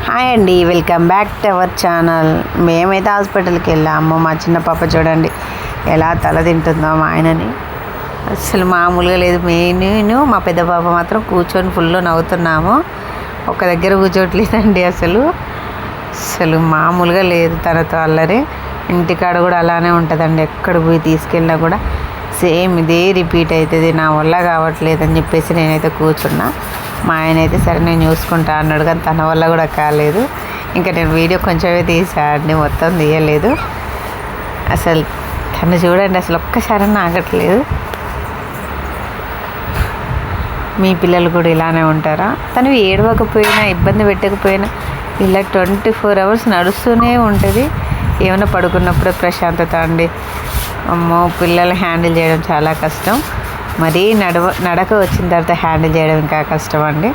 Hi అండి, welcome back to our channel. మేమైతే హాస్పిటల్కి వెళ్ళాము. మా చిన్న పాప చూడండి ఎలా తల తింటుందో మా ఆయనని. అసలు మామూలుగా లేదు. నేను మా పెద్ద పాప మాత్రం కూర్చొని ఫుల్ నవ్వుతున్నాము. ఒక దగ్గర కూర్చోట్లేదండి. అసలు మామూలుగా లేదు తనతో అల్లరి. ఇంటికాడ కూడా అలానే ఉంటుందండి. ఎక్కడ పోయి తీసుకెళ్ళినా కూడా సేమ్ ఇదే రిపీట్ అవుతుంది. నా వల్ల కావట్లేదు అని చెప్పేసి నేనైతే కూర్చున్నా. మా ఆయన అయితే సరే నేను చూసుకుంటా అన్నాడు, కానీ తన వల్ల కూడా కాలేదు. ఇంకా నేను వీడియో కొంచెమే తీసాడిని, మొత్తం తీయలేదు. అసలు తను చూడండి, అసలు ఒక్కసారి ఆగట్లేదు. మీ పిల్లలు కూడా ఇలానే ఉంటారా? తను ఏడవకపోయినా ఇబ్బంది పెట్టకపోయినా ఇలా 24 hours నడుస్తూనే ఉంటుంది. ఏమైనా పడుకున్నప్పుడే ప్రశాంతత అండి. అమ్మో, పిల్లలు హ్యాండిల్ చేయడం చాలా కష్టం. మరీ నడక వచ్చిన తర్వాత హ్యాండిల్ చేయడం ఇంకా కష్టం అండి.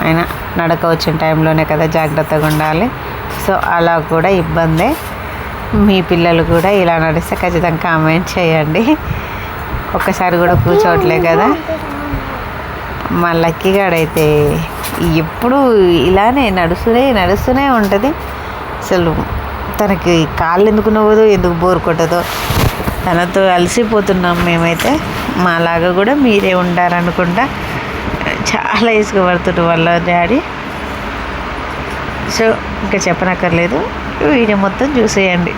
ఆయన నడక వచ్చిన టైంలోనే కదా జాగ్రత్తగా ఉండాలి. సో అలా కూడా ఇబ్బందే. మీ పిల్లలు కూడా ఇలా నడిస్తే ఖచ్చితంగా కామెంట్ చేయండి. ఒక్కసారి కూడా కూర్చోవట్లే కదా. మా లక్కీగాడైతే ఎప్పుడు ఇలానే నడుస్తూనే ఉంటుంది. అసలు తనకి కాళ్ళు ఎందుకు నవ్వదో, ఎందుకు బోర్ కొట్టదో, తనతో అలసిపోతున్నాం మేమైతే. మాలాగా కూడా మీరే ఉంటారనుకుంటా. చాలా ఇసుక పడుతుంటారు వాళ్ళ డాడీ. సో ఇంకా చెప్పనక్కర్లేదు, వీడియో మొత్తం చూసేయండి.